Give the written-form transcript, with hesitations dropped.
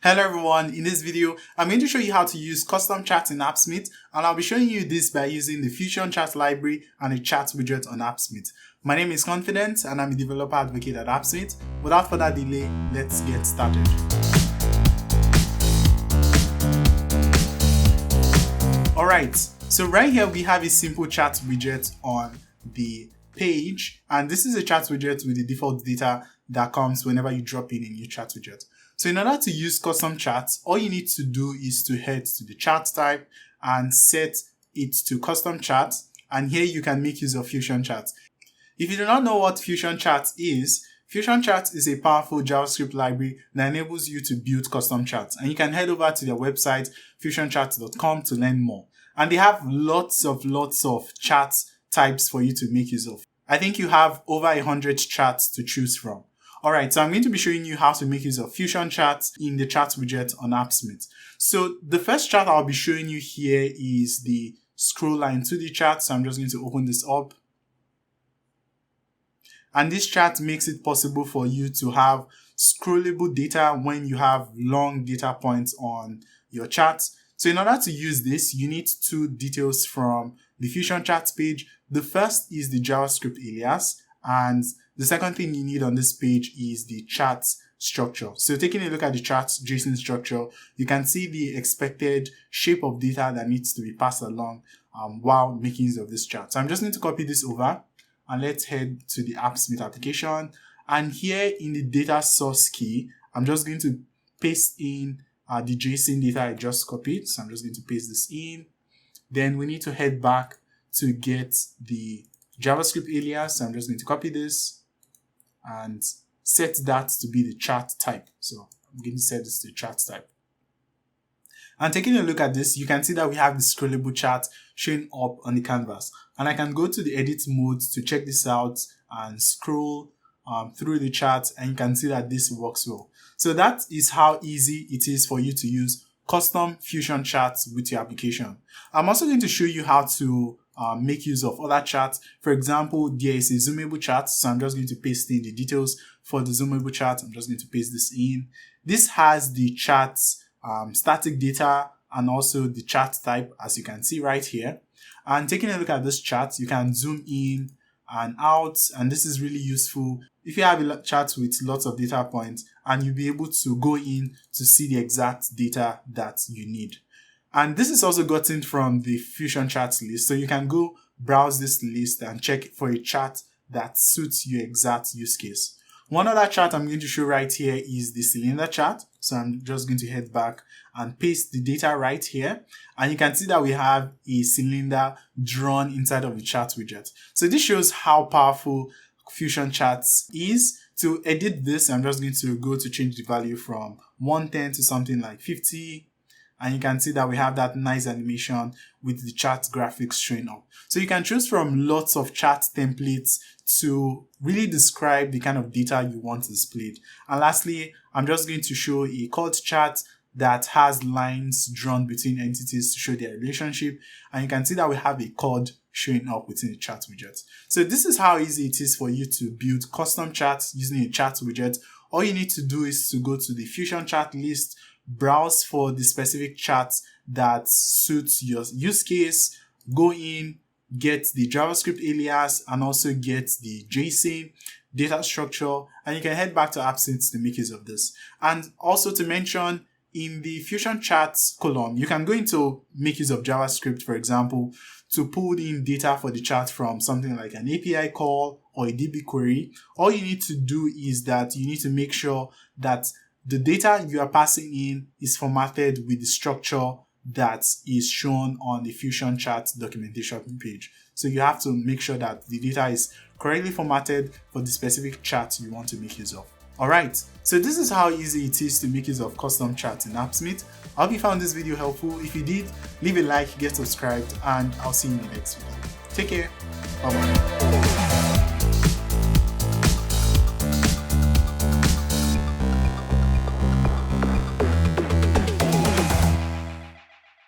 Hello everyone, in this video, I'm going to show you how to use custom charts in Appsmith, and I'll be showing you this by using the FusionCharts library and a chart widget on Appsmith. My name is Confident and I'm a developer advocate at Appsmith. Without further delay, let's get started. Alright, so right here we have a simple chart widget on the page, and this is a chart widget with the default data that comes whenever you drop in a new chart widget. So in order to use custom charts, all you need to do is to head to the chart type and set it to custom charts, and here you can make use of FusionCharts. If you do not know what FusionCharts is a powerful JavaScript library that enables you to build custom charts, and you can head over to their website fusioncharts.com to learn more. And they have lots of chart types for you to make use of. I think you have over 100 charts to choose from. Alright, so I'm going to be showing you how to make use of FusionCharts in the chart widget on Appsmith. So the first chart I'll be showing you here is the scroll line to the chart. So I'm just going to open this up. And this chart makes it possible for you to have scrollable data when you have long data points on your chart. So in order to use this, you need two details from the FusionCharts page. The first is the JavaScript alias, and the second thing you need on this page is the chart structure. So taking a look at the chart JSON structure, you can see the expected shape of data that needs to be passed along while making use of this chart. So I'm just going to copy this over and let's head to the Appsmith application. And here in the data source key, I'm just going to paste in the JSON data I just copied. So I'm just going to paste this in. Then we need to head back to get the JavaScript alias. So I'm just going to copy this and set that to be the chart type. So I'm going to set this to chart type. And taking a look at this, you can see that we have the scrollable chart showing up on the canvas. And I can go to the edit mode to check this out and scroll through the chart, and you can see that this works well. So that is how easy it is for you to use custom Fusion charts with your application. I'm also going to show you how to make use of other charts. For example, there is a zoomable chart, so I'm just going to paste in the details for the zoomable chart. I'm just going to paste this in. This has the chart's static data and also the chart type, as you can see right here. And taking a look at this chart, you can zoom in and out, and this is really useful if you have a chart with lots of data points, and you'll be able to go in to see the exact data that you need. And this is also gotten from the FusionCharts list, so you can go browse this list and check for a chart that suits your exact use case. One other chart I'm going to show right here is the cylinder chart. So I'm just going to head back and paste the data right here. And you can see that we have a cylinder drawn inside of the chart widget. So this shows how powerful FusionCharts is. To edit this, I'm just going to go to change the value from 110 to something like 50. And you can see that we have that nice animation with the chart graphics showing up. So you can choose from lots of chart templates to really describe the kind of data you want displayed. And lastly, I'm just going to show a chord chart that has lines drawn between entities to show their relationship. And you can see that we have a chord showing up within the chart widget. So this is how easy it is for you to build custom charts using a chart widget. All you need to do is to go to the FusionChart list, browse for the specific chart that suits your use case, go in, get the JavaScript alias, and also get the JSON data structure, and you can head back to Appsmith to make use of this. And also to mention, in the FusionCharts column, you can go into make use of JavaScript, for example, to pull in data for the chart from something like an API call or a DB query. All you need to do is that you need to make sure that the data you are passing in is formatted with the structure that is shown on the FusionCharts documentation page. So you have to make sure that the data is correctly formatted for the specific chart you want to make use of. Alright, so this is how easy it is to make use of custom charts in Appsmith. I hope you found this video helpful. If you did, leave a like, get subscribed, and I'll see you in the next video. Take care. Bye bye.